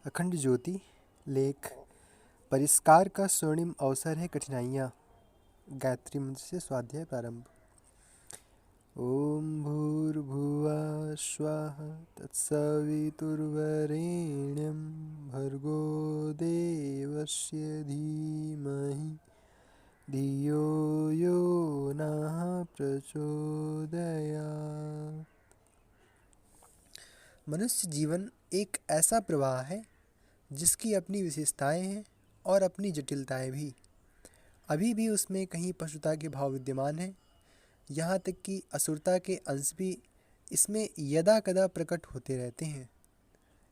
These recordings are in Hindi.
अखंड ज्योति। लेख। परिष्कार का स्वर्णिम अवसर है कठिनाइयाँ। गायत्री मंत्र से स्वाध्याय प्रारंभ। ओम भूर्भुवः स्वः तत्सवितुर्वरेण्यं भर्गो देवस्य धीमहि धियो यो नः प्रचोदयात्। मनुष्य जीवन एक ऐसा प्रवाह है जिसकी अपनी विशेषताएं हैं और अपनी जटिलताएं भी। अभी भी उसमें कहीं पशुता के भाव विद्यमान हैं, यहाँ तक कि असुरता के अंश भी इसमें यदा कदा प्रकट होते रहते हैं।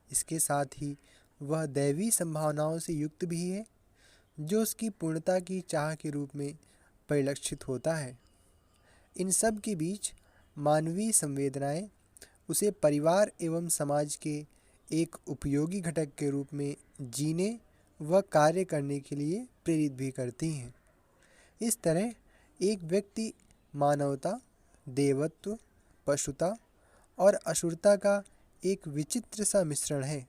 इसके साथ ही वह दैवी संभावनाओं से युक्त भी है, जो उसकी पूर्णता की चाह के रूप में परिलक्षित होता है। इन सब के बीच मानवीय संवेदनाएं उसे परिवार एवं समाज के एक उपयोगी घटक के रूप में जीने व कार्य करने के लिए प्रेरित भी करती हैं। इस तरह एक व्यक्ति मानवता, देवत्व, पशुता और असुरता का एक विचित्र सा मिश्रण है।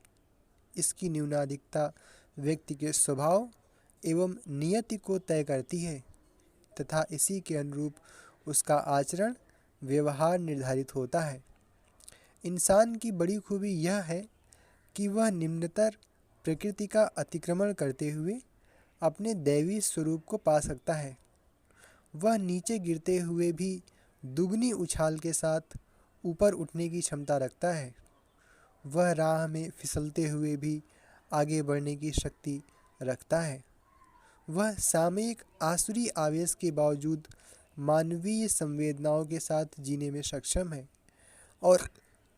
इसकी न्यूनाधिकता व्यक्ति के स्वभाव एवं नियति को तय करती है तथा इसी के अनुरूप उसका आचरण व्यवहार निर्धारित होता है। इंसान की बड़ी खूबी यह है कि वह निम्नतर प्रकृति का अतिक्रमण करते हुए अपने दैवी स्वरूप को पा सकता है। वह नीचे गिरते हुए भी दुगनी उछाल के साथ ऊपर उठने की क्षमता रखता है। वह राह में फिसलते हुए भी आगे बढ़ने की शक्ति रखता है। वह सामयिक आसुरी आवेश के बावजूद मानवीय संवेदनाओं के साथ जीने में सक्षम है और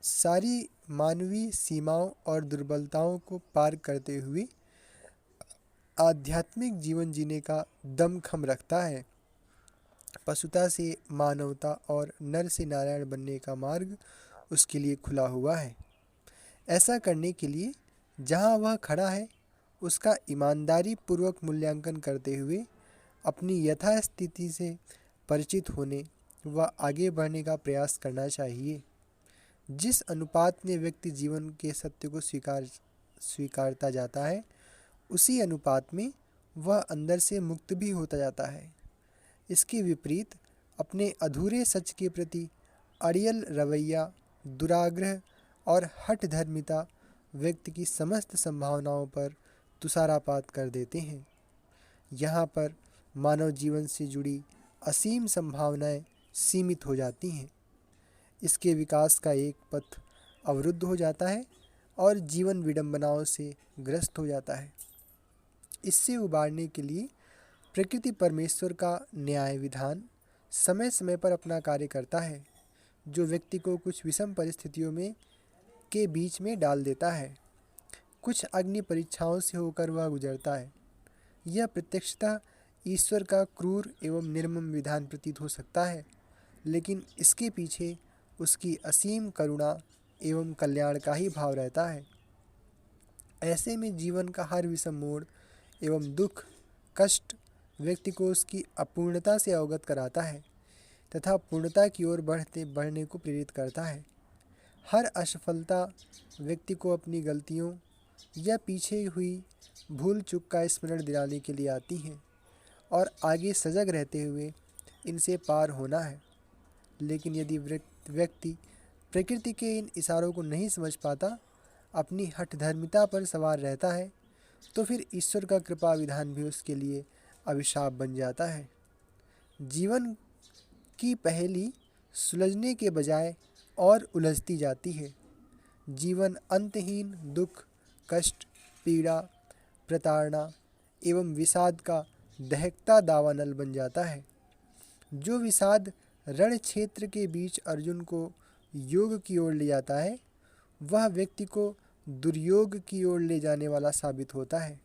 सारी मानवीय सीमाओं और दुर्बलताओं को पार करते हुए आध्यात्मिक जीवन जीने का दमखम रखता है। पशुता से मानवता और नर से नारायण बनने का मार्ग उसके लिए खुला हुआ है। ऐसा करने के लिए जहाँ वह खड़ा है उसका ईमानदारी पूर्वक मूल्यांकन करते हुए अपनी यथास्थिति से परिचित होने व आगे बढ़ने का प्रयास करना चाहिए। जिस अनुपात में व्यक्ति जीवन के सत्य को स्वीकारता जाता है, उसी अनुपात में वह अंदर से मुक्त भी होता जाता है। इसके विपरीत अपने अधूरे सच के प्रति अड़ियल रवैया, दुराग्रह और हठधर्मिता व्यक्ति की समस्त संभावनाओं पर तुषारापात कर देते हैं। यहाँ पर मानव जीवन से जुड़ी असीम संभावनाएं सीमित हो जाती हैं। इसके विकास का एक पथ अवरुद्ध हो जाता है और जीवन विडंबनाओं से ग्रस्त हो जाता है। इससे उबारने के लिए प्रकृति परमेश्वर का न्याय विधान समय समय पर अपना कार्य करता है, जो व्यक्ति को कुछ विषम परिस्थितियों में के बीच में डाल देता है। कुछ अग्नि परीक्षाओं से होकर वह गुजरता है। यह प्रत्यक्षतः ईश्वर का क्रूर एवं निर्मम विधान प्रतीत हो सकता है, लेकिन इसके पीछे उसकी असीम करुणा एवं कल्याण का ही भाव रहता है। ऐसे में जीवन का हर विषम मोड़ एवं दुख, कष्ट व्यक्ति को उसकी अपूर्णता से अवगत कराता है तथा पूर्णता की ओर बढ़ने को प्रेरित करता है। हर असफलता व्यक्ति को अपनी गलतियों या पीछे हुई भूल चूक का स्मरण दिलाने के लिए आती हैं और आगे सजग रहते हुए इनसे पार होना है। लेकिन यदि व्यक्ति प्रकृति के इन इशारों को नहीं समझ पाता, अपनी हठधर्मिता पर सवार रहता है, तो फिर ईश्वर का कृपा विधान भी उसके लिए अभिशाप बन जाता है। जीवन की पहेली सुलझने के बजाय और उलझती जाती है। जीवन अंतहीन दुख, कष्ट, पीड़ा, प्रताड़ना एवं विषाद का दहकता दावानल बन जाता है। जो विषाद रण क्षेत्र के बीच अर्जुन को योग की ओर ले जाता है, वह व्यक्ति को दुर्योग की ओर ले जाने वाला साबित होता है।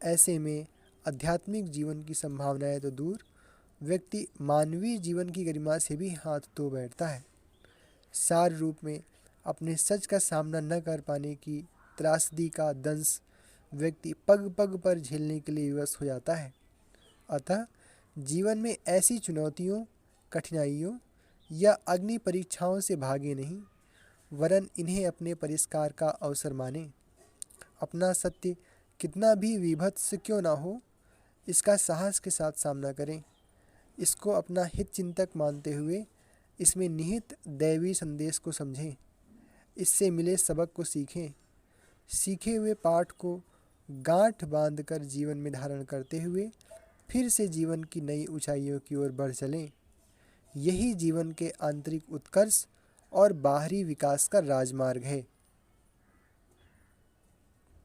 ऐसे में आध्यात्मिक जीवन की संभावनाएं तो दूर, व्यक्ति मानवीय जीवन की गरिमा से भी हाथ धो बैठता है। सार रूप में अपने सच का सामना न कर पाने की त्रासदी का दंश व्यक्ति पग पग पर झेलने के लिए विवश हो जाता है। अतः जीवन में ऐसी चुनौतियों, कठिनाइयों या अग्नि परीक्षाओं से भागे नहीं, वरन इन्हें अपने परिष्कार का अवसर माने। अपना सत्य कितना भी विभत्स क्यों ना हो, इसका साहस के साथ सामना करें। इसको अपना हित चिंतक मानते हुए इसमें निहित दैवी संदेश को समझें। इससे मिले सबक को सीखें। सीखे हुए पाठ को गांठ बांधकर जीवन में धारण करते हुए फिर से जीवन की नई ऊंचाइयों की ओर बढ़ चलें। यही जीवन के आंतरिक उत्कर्ष और बाहरी विकास का राजमार्ग है।